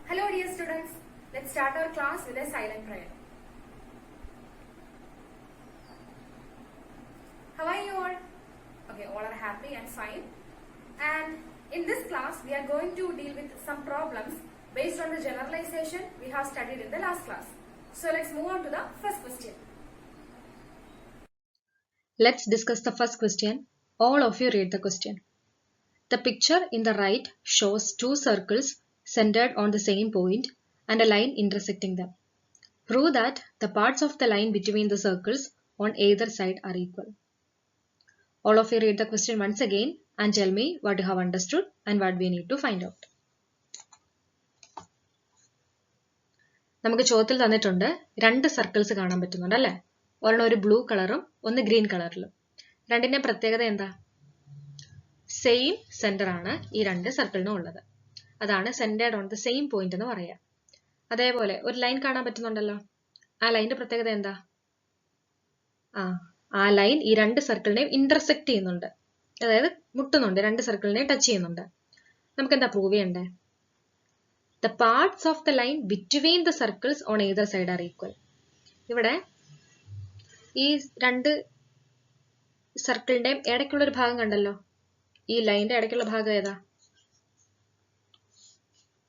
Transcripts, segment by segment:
Hello dear students, let's start our class with a silent prayer. How are you all? Okay, all are happy and fine. And in this class, we are going to deal with some problems based on the generalization we have studied in the last class. So let's move on to the first question. Let's discuss the first question. All of you read the question. The picture in the right shows two circles centered on the same point and a line intersecting them. Prove that the parts of the line between the circles on either side are equal. All of you read the question once again and tell me what you have understood and what we need to find out. നമുക്ക് ചോദ്യത്തിൽ തന്നിട്ടുണ്ട് രണ്ട് circles കാണാൻ പറ്റുന്നുണ്ട് അല്ലേ? ഒരെണ്ണം ഒരു blue കളറും ഒന്ന് ഗ്രീൻ കളറിലും. രണ്ടിന്റെ പ്രത്യേകത എന്താ? സെയിം സെന്റർ ആണ് ഈ രണ്ട് സർക്കിളിനും ഉള്ളത്. അതാണ് centred on the same point എന്ന് പറയാം. അതേപോലെ ഒരു ലൈൻ കാണാൻ പറ്റുന്നുണ്ടല്ലോ. ആ ലൈനിന്റെ പ്രത്യേകത എന്താ? ആ ലൈൻ ഈ രണ്ട് സർക്കിളിനെയും ഇന്റർസെക്ട് ചെയ്യുന്നുണ്ട്. അതായത് മുട്ടുന്നുണ്ട്, രണ്ട് സർക്കിളിനെയും ടച്ച് ചെയ്യുന്നുണ്ട്. നമുക്ക് എന്താ പ്രൂവ് ചെയ്യണ്ടേ? The parts of the line between the circles on either side are equal. ഇവിടെ ഈ രണ്ട് സർക്കിളിന്റെയും ഇടയ്ക്കുള്ള ഒരു ഭാഗം കണ്ടല്ലോ. ഈ ലൈനിന്റെ ഇടയ്ക്കുള്ള ഭാഗം ഏതാ?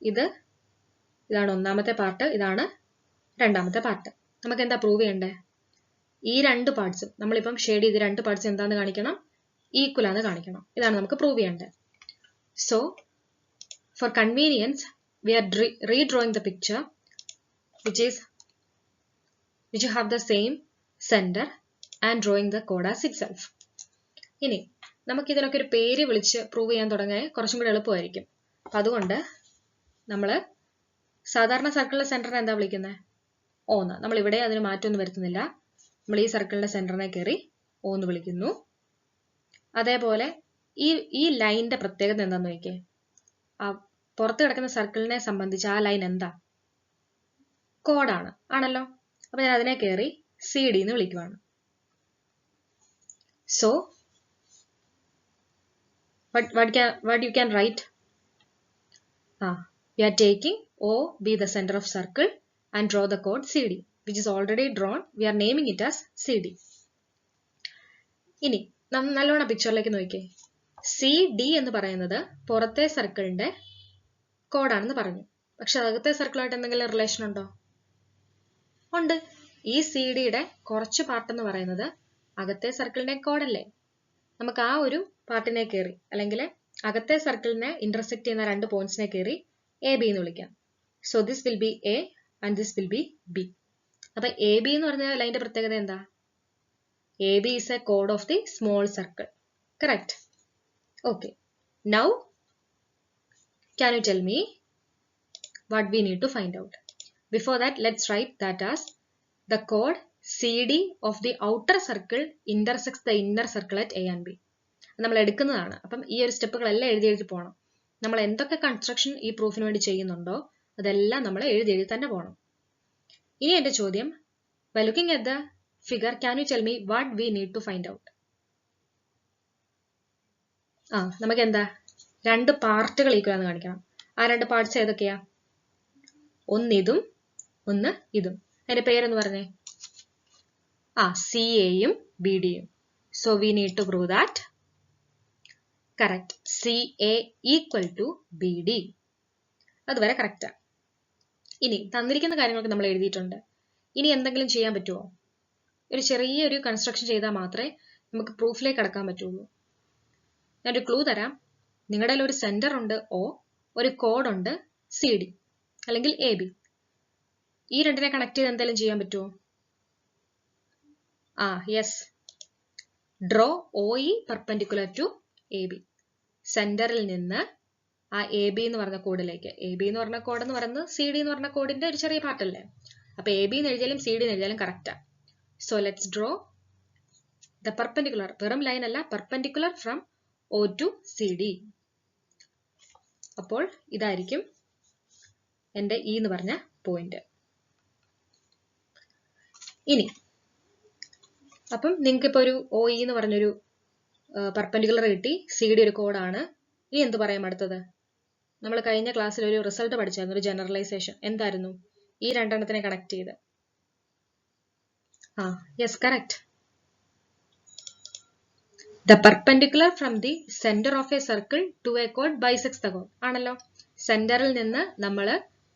ഇതാണ് ഒന്നാമത്തെ പാർട്ട്, ഇതാണ് രണ്ടാമത്തെ പാർട്ട്. നമുക്ക് എന്താ പ്രൂവ് ചെയ്യണ്ടേ? ഈ രണ്ട് പാർട്സും നമ്മളിപ്പം ഷെയ്ഡ് ചെയ്ത് രണ്ട് പാർട്സ് എന്താന്ന് കാണിക്കണം? ഈക്വൽ ആണെന്ന് കാണിക്കണം. ഇതാണ് നമുക്ക് പ്രൂവ് ചെയ്യേണ്ടത്. So for convenience we are redrawing the picture which have the same center and drawing the chord as itself. ഇനി നമുക്ക് ഇതിനൊക്കെ ഒരു പേര് വിളിച്ച് പ്രൂവ് ചെയ്യാൻ തുടങ്ങിയ കുറച്ചും കൂടി എളുപ്പമായിരിക്കും. അപ്പൊ അതുകൊണ്ട് നമ്മൾ സാധാരണ സർക്കിളിന്റെ സെന്ററിനെ എന്താ വിളിക്കുന്നത്? O എന്ന്. നമ്മൾ ഇവിടെ അതിന് മാറ്റമൊന്നും വരുത്തുന്നില്ല. നമ്മൾ ഈ സർക്കിളിന്റെ സെന്ററിനെ കയറി O എന്ന് വിളിക്കുന്നു. അതേപോലെ ഈ ലൈനിന്റെ പ്രത്യേകത എന്താന്ന് നോക്കിയേ. പുറത്ത് കിടക്കുന്ന സർക്കിളിനെ സംബന്ധിച്ച് ആ ലൈൻ എന്താ? കോഡാണ് ആണല്ലോ. അപ്പൊ ഞാൻ അതിനെ കയറി CD എന്ന് വിളിക്കുവാണ്. So what you can write? We are taking O be the center of circle and draw the chord CD, which is already drawn. We are naming it as CD. ഇനി നല്ലോണം പിക്ചറിലേക്ക് നോക്കിയേ. CD എന്ന് പറയുന്നത് പുറത്തെ സർക്കിളിന്റെ കോഡാണെന്ന് പറഞ്ഞു. പക്ഷെ അകത്തെ സർക്കിളായിട്ട് എന്തെങ്കിലും റിലേഷൻ ഉണ്ടോ? ഉണ്ട്. ഈ CD-യുടെ കുറച്ച് പാർട്ട് എന്ന് പറയുന്നത് അകത്തെ സർക്കിളിന്റെ കോഡല്ലേ. നമുക്ക് ആ ഒരു പാർട്ടിനെ കയറി അല്ലെങ്കിൽ അകത്തെ സർക്കിളിനെ ഇന്റർസെക്ട് ചെയ്യുന്ന രണ്ട് പോയിന്റ്സിനെ കയറി AB എന്ന് വിളിക്കാം. So this will be A and this will be B. അപ്പൊ AB എന്ന് പറഞ്ഞ ലൈനിന്റെ പ്രത്യേകത എന്താ? AB is a chord of the small circle. Correct? Okay. Now can you tell me what we need to find out? Before that, let's write that as the chord CD of the outer circle intersects the inner circle at A and B. നമ്മൾ എടുക്കുന്നതാണ്. അപ്പം ഈ ഒരു സ്റ്റെപ്പുകളെല്ലാം എഴുതി പോകണം. നമ്മൾ എന്തൊക്കെ construction ഈ പ്രൂഫിന് വേണ്ടി ചെയ്യുന്നുണ്ടോ അതെല്ലാം നമ്മൾ എഴുതി തന്നെ പോകണം. ഇനി എന്റെ ചോദ്യം, by looking at the figure, can you tell me what we need to find out? നമുക്ക് എന്താ? രണ്ട് പാർട്ടുകൾ ഈക്വൽ ആണെന്ന് കാണിക്കണം. ആ രണ്ട് പാർട്സ് ഏതൊക്കെയാ? ഒന്ന് ഇതും ഒന്ന് ഇതും. അതിന്റെ പേരെന്ന് പറഞ്ഞേ. CAയും BDയും. So we need to prove that. Correct. CA equal to BD. അതുവരെ കറക്റ്റാ. ഇനി തന്നിരിക്കുന്ന കാര്യങ്ങളൊക്കെ നമ്മൾ എഴുതിയിട്ടുണ്ട്. ഇനി എന്തെങ്കിലും ചെയ്യാൻ പറ്റുമോ? ഒരു ചെറിയൊരു കൺസ്ട്രക്ഷൻ ചെയ്താൽ മാത്രമേ നമുക്ക് പ്രൂഫിലേക്ക് കടക്കാൻ പറ്റുള്ളൂ. ഞാനൊരു ക്ലൂ തരാം. നിങ്ങളുടെ ഒരു സെന്റർ ഉണ്ട് O, ഒരു കോഡ് ഉണ്ട് CD അല്ലെങ്കിൽ AB. ഈ രണ്ടിനെ കണക്ട് ചെയ്ത് എന്തെങ്കിലും ചെയ്യാൻ പറ്റുമോ? Yes. Draw OE perpendicular to AB. സെന്ററിൽ നിന്ന് ആ AB എന്ന് പറഞ്ഞ കോഡിലേക്ക്. AB എന്ന് പറഞ്ഞ കോഡ് എന്ന് പറയുന്നത് CD എന്ന് പറഞ്ഞ കോഡിന്റെ ഒരു ചെറിയ പാർട്ടല്ലേ. അപ്പൊ AB എന്ന് എഴുതിയാലും CD എന്ന് എഴുതിയാലും correct. So let's draw the perpendicular. വെറും ലൈൻ അല്ല, perpendicular from O to CD. അപ്പോൾ ഇതായിരിക്കും എന്റെ E എന്ന് പറഞ്ഞ പോയിന്റ്. ഇനി അപ്പം നിങ്ങൾക്ക് ഇപ്പൊ ഒരു OE എന്ന് പറഞ്ഞൊരു പെർപെൻഡിക്കുലർ കിട്ടി, CD ഒരു കോഡാണ്. ഇനി എന്ത് പറയാം അടുത്തത്? നമ്മൾ കഴിഞ്ഞ ക്ലാസ്സിൽ ഒരു റിസൾട്ട് പഠിച്ചായിരുന്നു, ഒരു ജനറലൈസേഷൻ. എന്തായിരുന്നു? ഈ രണ്ടെണ്ണത്തിനെ കണക്ട് ചെയ്ത്. Yes, correct. The perpendicular from the center of a circle to a chord bisects the chord. ആണല്ലോ. സെന്ററിൽ നിന്ന് നമ്മൾ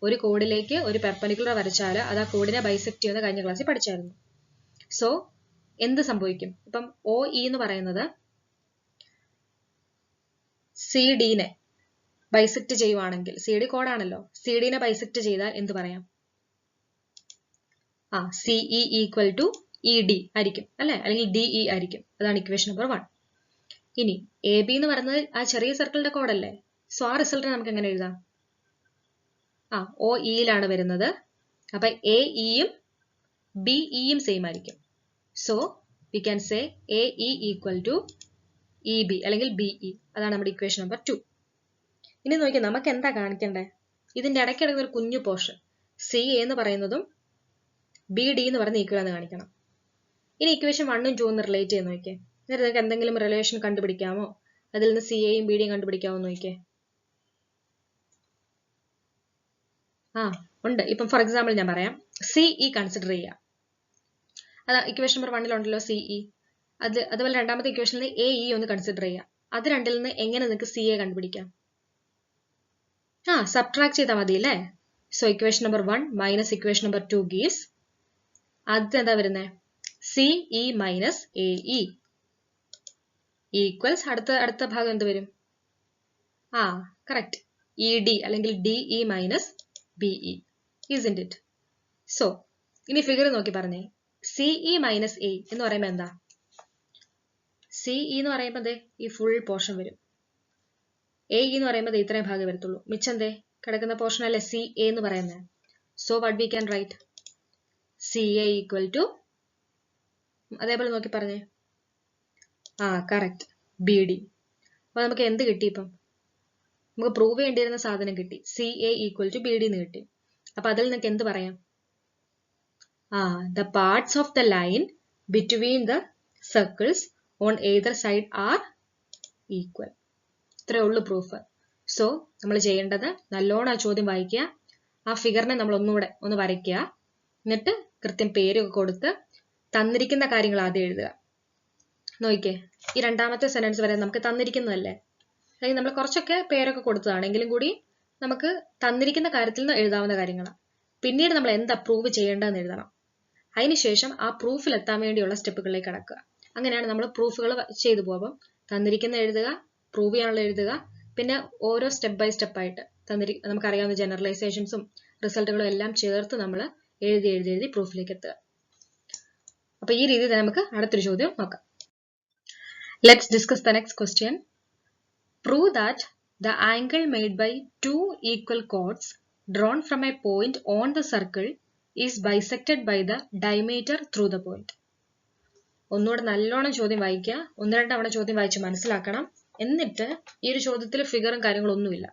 ഒരു കോഡിലേക്ക് ഒരു പെർപെൻഡിക്കുലർ വരച്ചാൽ അത് ആ കോഡിനെ ബൈസെക്ട് ചെയ്യുന്ന കഴിഞ്ഞ ക്ലാസ്സിൽ പഠിച്ചായിരുന്നു. സോ എന്ത് സംഭവിക്കും? ഇപ്പം OE എന്ന് പറയുന്നത് CD നെ ബൈസെക്ട് ചെയ്യുവാണെങ്കിൽ, CD കോഡാണല്ലോ, CD നെ ബൈസെക്ട് ചെയ്താൽ എന്ത് പറയാം? CE ഈക്വൽ ടു ED ആയിരിക്കും അല്ലെ, അല്ലെങ്കിൽ DE ആയിരിക്കും. അതാണ് ഇക്വേഷൻ നമ്പർ 1. ഇനി AB എന്ന് പറയുന്നത് ആ ചെറിയ സർക്കിളിന്റെ കോഡല്ലേ. സോ ആ റിസൾട്ട് നമുക്ക് എങ്ങനെ എഴുതാം? OEയിലാണ് വരുന്നത്. അപ്പൊ AEയും BEയും സെയിം ആയിരിക്കും. So we can say AE equal to EB അല്ലെങ്കിൽ BE. അതാണ് നമ്മുടെ ഇക്വേഷൻ നമ്പർ 2. ഇനി നോക്കിയാൽ നമുക്ക് എന്താ കാണിക്കണ്ടേ? ഇതിന്റെ ഇടയ്ക്ക് കിടക്കുന്ന ഒരു കുഞ്ഞു പോർഷൻ CA എന്ന് പറയുന്നതും BD എന്ന് പറയുന്ന ഈക്വൽ എന്ന് കാണിക്കണം. ഇനി ഇക്വേഷൻ 1ഉം 2ഉം ഒന്ന് റിലേറ്റ് ചെയ്ത് നോക്കിയേ. എന്നിട്ട് നിങ്ങൾക്ക് എന്തെങ്കിലും റിലേഷൻ കണ്ടുപിടിക്കാമോ? അതിൽ നിന്ന് CAയും BDയും കണ്ടുപിടിക്കാമോ നോക്കിയേ. ഉണ്ട്. ഇപ്പം ഫോർ എക്സാമ്പിൾ ഞാൻ പറയാം. CE കൺസിഡർ ചെയ്യാം. അത് ഇക്വേഷൻ നമ്പർ 1ലുണ്ടല്ലോ CE. അതുപോലെ രണ്ടാമത്തെ ഇക്വേഷനിൽ AE ഒന്ന് കൺസിഡർ ചെയ്യാം. അത് രണ്ടിൽ നിന്ന് എങ്ങനെ നിങ്ങൾക്ക് CA കണ്ടുപിടിക്കാം? സബ്ട്രാക്ട് ചെയ്താൽ മതി അല്ലേ. So equation number 1 minus equation number 2 gives, അത് എന്താ വരുന്നത്? CE മൈനസ് AE ഈക്വൽസ് അടുത്ത ഭാഗം എന്ത് വരും? കറക്റ്റ്, ED അല്ലെങ്കിൽ DE minus BE. isn't it? So ഇനി ഫിഗർ നോക്കി പറഞ്ഞേ. CE മൈനസ് A എന്ന് പറയുമ്പോൾ എന്താ? CE എന്ന് പറയുമ്പോൾ അതെ ഈ ഫുൾ പോർഷൻ വരും. AE എന്ന് പറയുമ്പോൾ ഇത്രയും ഭാഗം വരത്തുള്ളൂ. മിച്ചം എന്തേ കിടക്കുന്ന പോർഷൻ അല്ലേ CA എന്ന് പറയുന്നത്. So what we can write? CA equal to, അതേപോലെ നോക്കി പറഞ്ഞേ. Correct, BD. അപ്പൊ നമുക്ക് എന്ത് കിട്ടി? ഇപ്പം നമുക്ക് പ്രൂവ് ചെയ്യേണ്ടിയിരുന്ന സാധനം കിട്ടി. CA ഈക്വൽ ടു BD എന്ന് കിട്ടി. അപ്പൊ അതിൽ നിങ്ങൾക്ക് എന്ത് പറയാം? the parts of the line between the circles on either side are equal. ഇത്രയേ ഉള്ളൂ പ്രൂഫ്. സോ നമ്മൾ ചെയ്യേണ്ടത് നല്ലോണം ആ ചോദ്യം വായിക്കുക, ആ ഫിഗറിനെ നമ്മൾ ഒന്നുകൂടെ ഒന്ന് വരയ്ക്കുക, എന്നിട്ട് കൃത്യം പേരൊക്കെ കൊടുത്ത് തന്നിരിക്കുന്ന കാര്യങ്ങൾ ആദ്യം എഴുതുക. നോക്കിക്കേ, ഈ രണ്ടാമത്തെ സെന്റൻസ് വരെ നമുക്ക് തന്നിരിക്കുന്നതല്ലേ, അല്ലെങ്കിൽ നമ്മൾ കുറച്ചൊക്കെ പേരൊക്കെ കൊടുത്തതാണെങ്കിലും കൂടി നമുക്ക് തന്നിരിക്കുന്ന കാര്യത്തിൽ നിന്ന് എഴുതാവുന്ന കാര്യങ്ങളാണ്. പിന്നീട് നമ്മൾ എന്താ പ്രൂവ് ചെയ്യേണ്ടതെന്ന് എഴുതണം. അതിനുശേഷം ആ പ്രൂഫിൽ എത്താൻ വേണ്ടിയുള്ള സ്റ്റെപ്പുകളിലേക്ക് കടക്കുക. അങ്ങനെയാണ് നമ്മൾ പ്രൂഫുകൾ ചെയ്തു പോകും. തന്നിരിക്കുന്ന എഴുതുക, പ്രൂവ് ചെയ്യാനുള്ള എഴുതുക, പിന്നെ ഓരോ സ്റ്റെപ്പ് ബൈ സ്റ്റെപ്പ് ആയിട്ട് നമുക്കറിയാവുന്ന ജനറലൈസേഷൻസും റിസൾട്ടുകളും എല്ലാം ചേർത്ത് നമ്മൾ എഴുതി പ്രൂഫിലേക്ക് എത്തുക. അപ്പൊ ഈ രീതിയിൽ നമുക്ക് അടുത്തൊരു ചോദ്യം നോക്കാം. Let's discuss the next question. Prove that the angle made by two equal chords drawn from a point on the circle is bisected by the diameter through the point. ഒന്നുകൂടെ നല്ലോണം ചോദ്യം വായിക്കുക, 1-2 തവണ ചോദ്യം വായിച്ച് മനസ്സിലാക്കണം. എന്നിട്ട് ഈ ഒരു ചോദ്യത്തിൽ ഫിഗറും കാര്യങ്ങളൊന്നുമില്ല,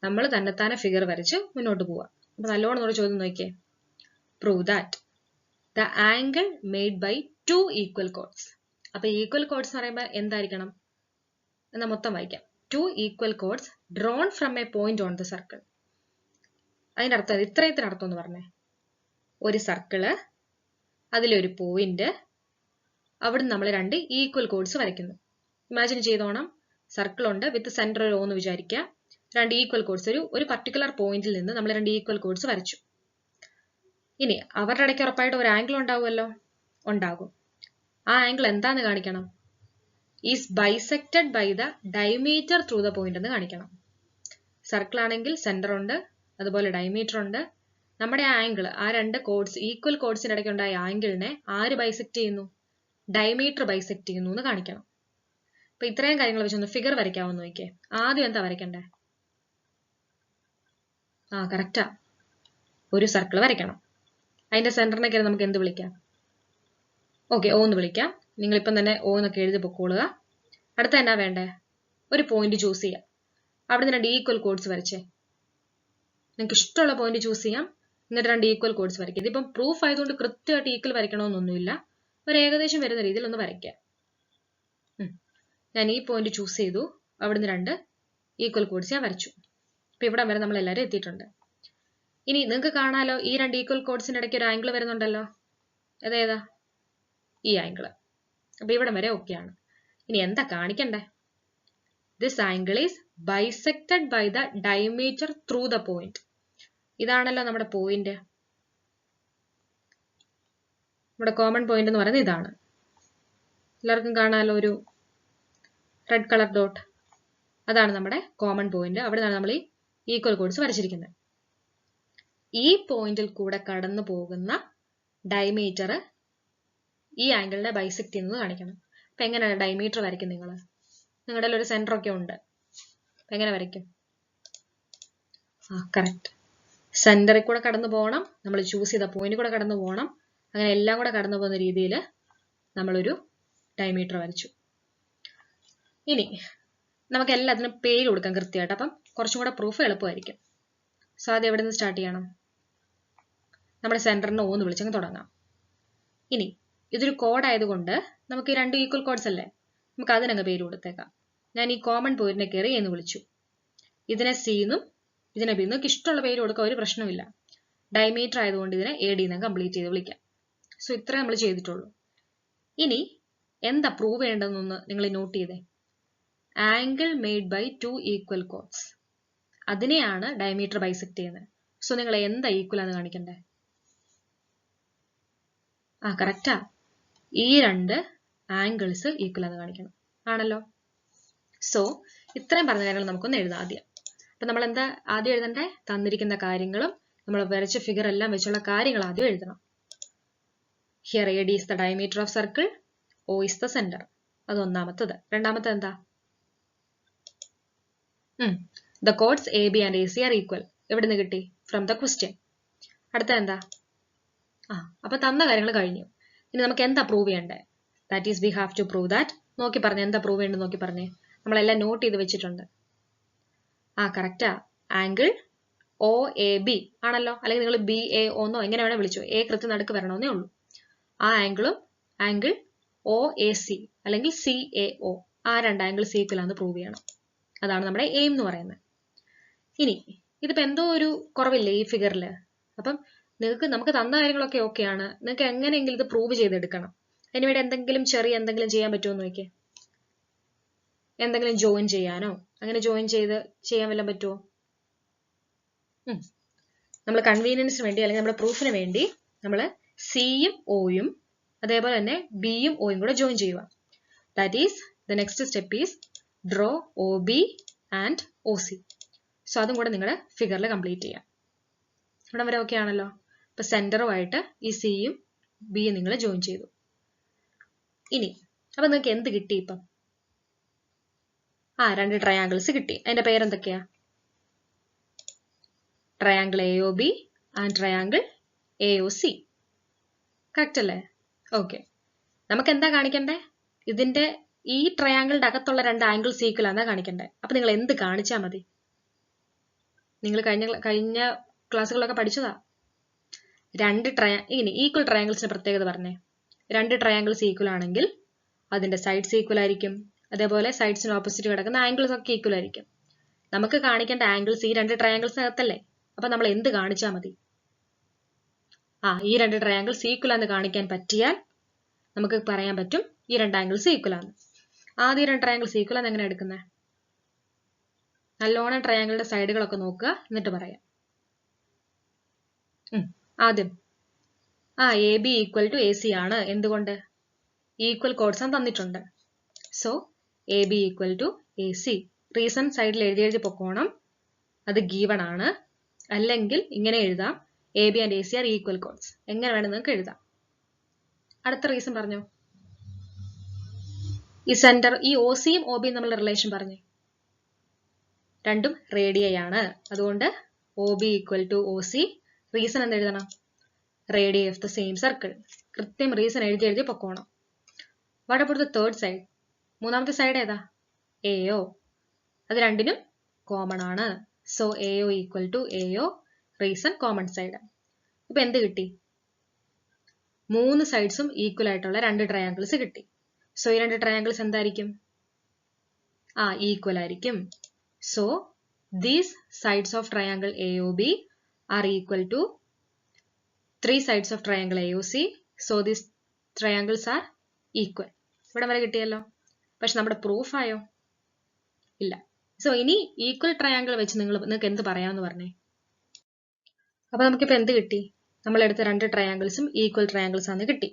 നമ്മൾ തന്നെത്താനെ ഫിഗർ വരച്ച് മുന്നോട്ട് പോവുക. അപ്പൊ നല്ലോണം നമ്മുടെ ചോദ്യം നോക്കിയേ. Prove that the angle made by two equal chords. അപ്പൊ ഈക്വൽ കോഡ്സ് എന്ന് പറയുമ്പോൾ എന്തായിരിക്കണം എന്നാ മൊത്തം വായിക്കാം. Two equal chords drawn from a point on the circle. അതിന്റെ അർത്ഥം ഇത്രയത്തിന് അർത്ഥം എന്ന് പറഞ്ഞേ. ഒരു സർക്കിള്, അതിലൊരു പോയിന്റ്, അവിടെ നമ്മൾ 2 ഈക്വൽ കോഡ്സ് വരയ്ക്കുന്നു. ഇമാജിൻ ചെയ്തോണം, സർക്കിൾ ഉണ്ട്, വിത്ത് സെന്റർ ഒരു O എന്ന് വിചാരിക്കുക. 2 ഈക്വൽ കോഡ്സ് ഒരു പർട്ടിക്കുലർ പോയിന്റിൽ നിന്ന് നമ്മൾ 2 ഈക്വൽ കോഡ്സ് വരച്ചു. ഇനി അവരുടെ ഇടയ്ക്ക് ഉറപ്പായിട്ട് ഒരു ആംഗിൾ ഉണ്ടാവുമല്ലോ, ഉണ്ടാകും. ആ ആംഗിൾ എന്താന്ന് കാണിക്കണം? is bisected by the diameter through the point എന്ന് കാണിക്കണം. സർക്കിൾ ആണെങ്കിൽ സെന്റർ ഉണ്ട്, അതുപോലെ ഡയമീറ്റർ ഉണ്ട്. നമ്മുടെ ആംഗിൾ, ആ 2 കോഡ്സ് ഈക്വൽ കോഡ്സിന് ഇടയ്ക്ക് ഉണ്ടായ ആംഗിളിനെ ആര് ബൈസെക്ട് ചെയ്യുന്നു? ഡയമീറ്റർ ബൈസെക്ട് ചെയ്യുന്നു എന്ന് കാണിക്കണം. അപ്പൊ ഇത്രയും കാര്യങ്ങൾ വെച്ചൊന്ന് ഫിഗർ വരയ്ക്കാമെന്ന് നോക്കിയേ. ആദ്യം എന്താ വരയ്ക്കണ്ടേ? കറക്റ്റാ, ഒരു സർക്കിൾ വരയ്ക്കണം. അതിന്റെ സെന്ററിനൊക്കെ നമുക്ക് എന്ത് വിളിക്കാം? ഓക്കെ, O എന്ന് വിളിക്കാം. നിങ്ങളിപ്പം തന്നെ O എന്നൊക്കെ എഴുതി പൊക്കോളുക. അടുത്ത എന്നാ വേണ്ടേ? ഒരു പോയിന്റ് ചൂസ് ചെയ്യാം. അവിടെ നിന്ന് 2 ഈക്വൽ കോഡ്സ് വരച്ചേ. നിങ്ങൾക്ക് ഇഷ്ടമുള്ള പോയിന്റ് ചൂസ് ചെയ്യാം, എന്നിട്ട് 2 ഈക്വൽ കോഡ്സ് വരയ്ക്കുക. ഇതിപ്പം പ്രൂഫ് ആയതുകൊണ്ട് കൃത്യമായിട്ട് ഈക്വൽ വരയ്ക്കണമെന്നൊന്നുമില്ല, ഒരു ഏകദേശം വരുന്ന രീതിയിൽ ഒന്ന് വരയ്ക്കാം. ഞാൻ ഈ പോയിന്റ് ചൂസ് ചെയ്തു, അവിടുന്ന് 2 ഈക്വൽ കോഡ്സ് ഞാൻ വരച്ചു. അപ്പൊ ഇവിടെ വരെ നമ്മൾ എല്ലാവരും എത്തിയിട്ടുണ്ട്. ഇനി നിങ്ങൾക്ക് കാണാലോ ഈ രണ്ട് ഈക്വൽ കോഡ്സിന്റെ ഇടയ്ക്ക് ഒരു ആംഗിൾ വരുന്നുണ്ടല്ലോ. അതേതാ? ഈ ആംഗിൾ. അപ്പൊ ഇവിടെ വരെ ഓക്കെയാണ്. ഇനി എന്താ കാണിക്കണ്ടേ? This angle is bisected by the diameter through the point. ഇതാണല്ലോ നമ്മുടെ പോയിന്റ്. നമ്മുടെ കോമൺ പോയിന്റ് എന്ന് പറയുന്നത് ഇതാണ്. എല്ലാവർക്കും കാണാലോ ഒരു റെഡ് കളർ ഡോട്ട്. അതാണ് നമ്മുടെ കോമൺ പോയിന്റ്. അവിടെയാണ് നമ്മൾ ഈ ഈക്വൽ കോഡ്സ് വരച്ചിരിക്കുന്നത്. ഈ പോയിന്റിൽ കൂടെ കടന്നു പോകുന്ന ഡയമീറ്റർ ഈ ആംഗിളിനെ ബൈസെക്ട് ചെയ്യുന്നത് കാണിക്കണം. അപ്പൊ എങ്ങനെയാണ് ഡയമീറ്റർ വരയ്ക്കും നിങ്ങൾ? നിങ്ങളുടെ ഒരു സെന്റർ ഒക്കെ ഉണ്ട്. അപ്പൊ എങ്ങനെ വരയ്ക്കും? കറക്റ്റ്. സെന്ററിൽ കൂടെ കടന്നു പോകണം. നമ്മൾ ചൂസ് ചെയ്ത പോയിന്റ് കൂടെ കടന്നു പോകണം. അങ്ങനെ എല്ലാം കൂടെ കടന്നു പോകുന്ന രീതിയിൽ നമ്മളൊരു ഡയമീറ്റർ വരച്ചു. ഇനി നമുക്ക് എല്ലാത്തിനും പേര് കൊടുക്കാം കൃത്യമായിട്ട്. അപ്പം കുറച്ചും കൂടെ പ്രൂഫ് എളുപ്പമായിരിക്കും. സോ ആദ്യം എവിടെ നിന്ന് സ്റ്റാർട്ട് ചെയ്യണം? നമ്മുടെ സെന്ററിന് ഓന്ന് വിളിച്ചങ്ങ് തുടങ്ങാം. ഇനി ഇതൊരു കോഡ് ആയതുകൊണ്ട് നമുക്ക് ഈ രണ്ട് ഈക്വൽ കോഡ്സ് അല്ലേ, നമുക്ക് അതിനങ്ങ് പേര് കൊടുത്തേക്കാം. ഞാൻ ഈ കോമൺ പോയിന്റിനെ കയറി എന്ന് വിളിച്ചു. ഇതിനെ സി എന്നും ഇതിനെ ബി. നിങ്ങൾക്ക് ഇഷ്ടമുള്ള പേര് കൊടുക്കാൻ ഒരു പ്രശ്നമില്ല. ഡയമീറ്റർ ആയതുകൊണ്ട് ഇതിനെ എ ഡി എന്ന് കംപ്ലീറ്റ് ചെയ്ത് വിളിക്കാം. സോ ഇത്രേ നമ്മൾ ചെയ്തിട്ടുള്ളൂ. ഇനി എന്താ പ്രൂവ് ചെയ്യേണ്ടതെന്നൊന്ന് നിങ്ങൾ നോട്ട് ചെയ്തേ. Angle made by two equal chords, അതിനെയാണ് ഡയമീറ്റർ ബൈസെക്ട് ചെയ്യുന്നത്. സോ നിങ്ങൾ എന്താ ഈക്വൽ ആണെന്ന് കാണിക്കണ്ടേ? കറക്റ്റാ. ഈ രണ്ട് ആംഗിൾസ് ഈക്വൽ ആണെന്ന് കാണിക്കണം. ആണല്ലോ. സോ ഇത്രയും പറഞ്ഞ കാര്യങ്ങൾ നമുക്കൊന്ന് എഴുതാം ആദ്യം. അപ്പൊ നമ്മൾ എന്താ ആദ്യം എഴുതണ്ടേ? തന്നിരിക്കുന്ന കാര്യങ്ങളും നമ്മൾ വരച്ച ഫിഗർ എല്ലാം വെച്ചുള്ള കാര്യങ്ങൾ ആദ്യം എഴുതണം. Here AD is the diameter of circle, O is the center. അത് ഒന്നാമത്തത്. രണ്ടാമത്തത് എന്താ? The chords AB and AC are equal. എവിടെ നിന്ന് കിട്ടി? From the question. അടുത്ത എന്താ? അപ്പൊ തന്ന കാര്യങ്ങൾ കഴിഞ്ഞു. ഇനി നമുക്ക് എന്താ പ്രൂവ് ചെയ്യണ്ടേ? That is we have to prove that. നോക്കി പറഞ്ഞേ, എന്താ പ്രൂവ് ചെയ്യേണ്ടത് നോക്കി പറഞ്ഞേ. നമ്മളെല്ലാം നോട്ട് ചെയ്ത് വെച്ചിട്ടുണ്ട്. കറക്റ്റാ. ആംഗിൾ OAB ആണല്ലോ. അല്ലെങ്കിൽ നിങ്ങൾ BAO എന്നോ എങ്ങനെ വേണേ വിളിച്ചോ. A കൃത്യം നടുക്ക് വരണമെന്നേ ഉള്ളൂ. ആ ആംഗിളും ആംഗിൾ OAC അല്ലെങ്കിൽ CAO, ആ രണ്ട് ആംഗിൾസ് ഈക്വൽ ആണെന്ന് പ്രൂവ് ചെയ്യണം. അതാണ് നമ്മുടെ എയിം എന്ന് പറയുന്നത്. ഇനി ഇതിപ്പോ എന്തോ ഒരു കുറവില്ലേ ഈ ഫിഗറിൽ? അപ്പം നമുക്ക് തന്ന കാര്യങ്ങളൊക്കെ ഓക്കെയാണ്. നിങ്ങൾക്ക് എങ്ങനെയെങ്കിലും ഇത് പ്രൂവ് ചെയ്തെടുക്കണം. അതിനുവേണ്ടി എന്തെങ്കിലും ചെറിയ എന്തെങ്കിലും ചെയ്യാൻ പറ്റുമോ എന്ന് നോക്കിയേ. എന്തെങ്കിലും ജോയിൻ ചെയ്യാനോ അങ്ങനെ ജോയിൻ ചെയ്യാൻ വല്ലതും പറ്റുമോ? നമ്മൾ കൺവീനിയൻസിന് വേണ്ടി അല്ലെങ്കിൽ നമ്മുടെ പ്രൂഫിന് വേണ്ടി നമ്മൾ സിയും ഓയും അതേപോലെ തന്നെ ബിയും ഓയും കൂടെ ജോയിൻ ചെയ്യുക. That is the next step is draw OB and OC. So അതും കൂടെ നിങ്ങളുടെ ഫിഗറിൽ കംപ്ലീറ്റ് ചെയ്യാം. ഇവിടെ വരെ ഓക്കെ ആണല്ലോ. അപ്പൊ സെന്ററുമായിട്ട് ഈ സിയും ബിയും നിങ്ങൾ ജോയിൻ ചെയ്തു. ഇനി അപ്പൊ നിങ്ങൾക്ക് എന്ത് കിട്ടി ഇപ്പം? രണ്ട് ട്രയാങ്കിൾസ് കിട്ടി. അതിന്റെ പേരെന്തൊക്കെയാ? Triangle AOB and triangle AOC. Correct അല്ലേ? ഓക്കെ. നമുക്ക് എന്താ കാണിക്കണ്ടേ? ഇതിന്റെ ഈ ട്രയാങ്കിളിന്റെ അകത്തുള്ള രണ്ട് ആംഗിൾസ് ഈക്വൽ ആണെന്നാ കാണിക്കണ്ടേ. അപ്പൊ നിങ്ങൾ എന്ത് കാണിച്ചാൽ മതി? നിങ്ങൾ കഴിഞ്ഞ ക്ലാസ്സുകളൊക്കെ പഠിച്ചതാ. ഇനി ഈക്വൽ ട്രയാങ്കിൾസിന്റെ പ്രത്യേകത പറഞ്ഞേ. രണ്ട് ട്രയാങ്കിൾസ് ഈക്വൽ ആണെങ്കിൽ അതിന്റെ സൈഡ്സ് ഈക്വൽ ആയിരിക്കും. അതേപോലെ സൈഡ്സിന് ഓപ്പോസിറ്റ് കിടക്കുന്ന ആംഗിൾസ് ഒക്കെ ഈക്വൽ ആയിരിക്കും. നമുക്ക് കാണിക്കേണ്ട ആംഗിൾസ് ഈ രണ്ട് ട്രയാങ്കിൾസിനകത്തല്ലേ. അപ്പൊ നമ്മൾ എന്ത് കാണിച്ചാൽ മതി? ഈ രണ്ട് ട്രയാങ്കിൾസ് ഈക്വൽ ആണെന്ന് കാണിക്കാൻ പറ്റിയാൽ നമുക്ക് പറയാൻ പറ്റും ഈ രണ്ട് ആംഗിൾസ് ഈക്വൽ ആണ്. ആദ്യം രണ്ട് ട്രയാങ്കിൾസ് ഈക്വൽ ആണെന്ന് എങ്ങനെ എടുക്കുന്നത്? നല്ലോണം ട്രയാങ്കിളിന്റെ സൈഡുകളൊക്കെ നോക്കുക, എന്നിട്ട് പറയാം. ആദ്യം AB ഈക്വൽ ടു AC ആണ്. എന്തുകൊണ്ട്? ഈക്വൽ കോഡ്സ് തന്നിട്ടുണ്ട്. So AB equal to AC. Reason സൈഡിൽ എഴുതി പൊക്കോണം. അത് ഗീവൺ ആണ്. അല്ലെങ്കിൽ ഇങ്ങനെ എഴുതാം, AB and AC are equal chords. എങ്ങനെ വേണം നിങ്ങൾക്ക് എഴുതാം. അടുത്ത റീസൺ പറഞ്ഞോ. ഈ സെന്റർ ഈ OCയും OBയും തമ്മിലുള്ള റിലേഷൻ പറഞ്ഞേ. രണ്ടും റേഡിയൈ ആണ്. അതുകൊണ്ട് OB equal to OC. Reason എന്ത് എഴുതണം? Radii of the same circle. കൃത്യം റീസൺ എഴുതി പൊക്കോണം. What about the third side? മൂന്നാമത്തെ സൈഡ് ഏതാ? AO. അത് രണ്ടിനും കോമൺ ആണ്. So AO equal to AO. Reason common side. ഇപ്പൊ എന്ത് കിട്ടി? മൂന്ന് സൈഡ്സും ഈക്വൽ ആയിട്ടുള്ള രണ്ട് ട്രയാങ്കിൾസ് കിട്ടി. സോ ഈ രണ്ട് ട്രയാങ്കിൾസ് എന്തായിരിക്കും? ഈക്വൽ ആയിരിക്കും. So these sides of triangle AOB are equal to 3 sides of triangle AOC. So these triangles are equal. ഇവിടെ വരെ കിട്ടിയല്ലോ. പക്ഷെ നമ്മുടെ പ്രൂഫ് ആയോ? ഇല്ല. സോ ഇനി ഈക്വൽ ട്രയാങ്കിൾ വെച്ച് നിങ്ങൾക്ക് എന്ത് പറയാമെന്ന് പറഞ്ഞേ. അപ്പൊ നമുക്കിപ്പോ എന്ത് കിട്ടി? നമ്മൾ എടുത്ത 2 ട്രയാങ്കിൾസും ഈക്വൽ ട്രയാങ്കിൾസ് ആണ് കിട്ടി.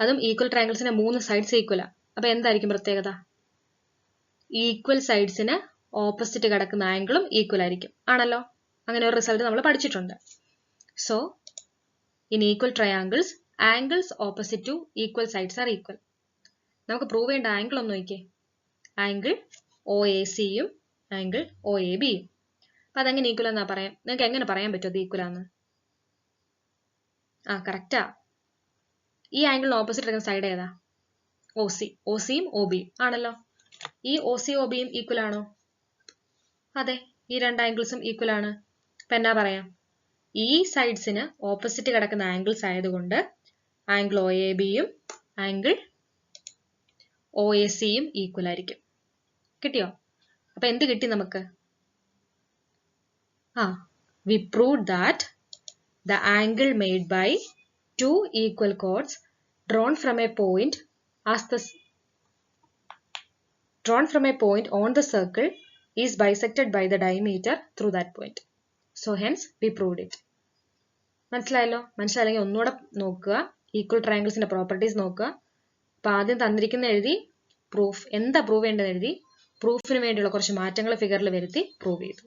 അതും ഈക്വൽ ട്രയാങ്കിൾസിന്റെ 3 സൈഡ്സ് ഈക്വലാ. അപ്പൊ എന്തായിരിക്കും പ്രത്യേകത? ഈക്വൽ സൈഡ്സിന് ഓപ്പോസിറ്റ് കിടക്കുന്ന ആംഗിളും ഈക്വൽ ആയിരിക്കും. ആണല്ലോ? അങ്ങനെ ഒരു റിസൾട്ട് നമ്മൾ പഠിച്ചിട്ടുണ്ട്. So in equal triangles angles opposite to equal sides are equal. നമുക്ക് പ്രൂവ് ചെയ്യേണ്ട ആംഗിൾ ഒന്ന് നോക്കിയേ. ആംഗിൾ OACയും ആംഗിൾ OABയും. അപ്പൊ അതെങ്ങനെ ഈക്വൽ എന്നാ പറയാം? നിങ്ങൾക്ക് എങ്ങനെ പറയാൻ പറ്റും അത് ഈക്വൽ ആണെന്ന്? കറക്റ്റാ. ഈ ആംഗിളിന് ഓപ്പോസിറ്റ് എടുക്കുന്ന സൈഡ് ഏതാ? OC. OCയും OBയും ആണല്ലോ. ഈ OC OBയും ഈക്വൽ ആണോ? അതെ, ഈ 2 ആംഗിൾസും ഈക്വൽ ആണ്. അപ്പൊ എന്നാ പറയാം? ഈ സൈഡ്സിന് ഓപ്പോസിറ്റ് കിടക്കുന്ന ആംഗിൾസ് ആയതുകൊണ്ട് ആംഗിൾ OABയും ആംഗിൾ OACയും ഈക്വൽ ആയിരിക്കും. കിട്ടിയോ? അപ്പൊ എന്ത് കിട്ടി നമുക്ക്? we proved that the angle made by 2 equal chords drawn from a point on the circle is bisected by the diameter through that point. So hence we proved it. മനസ്സിലായല്ലോ? മനസ്സിലായെങ്കിൽ ഒന്നുകൂടെ നോക്കുക. Equal ട്രയാങ്കിൾസിന്റെ properties നോക്കുക. അപ്പൊ ആദ്യം തന്നിരിക്കുന്ന എഴുതി proof എന്താ prove ചെയ്യേണ്ടത് എഴുതി പ്രൂഫിന് വേണ്ടിയുള്ള കുറച്ച് മാറ്റങ്ങൾ ഫിഗറിൽ വരുത്തി പ്രൂവ് ചെയ്തു.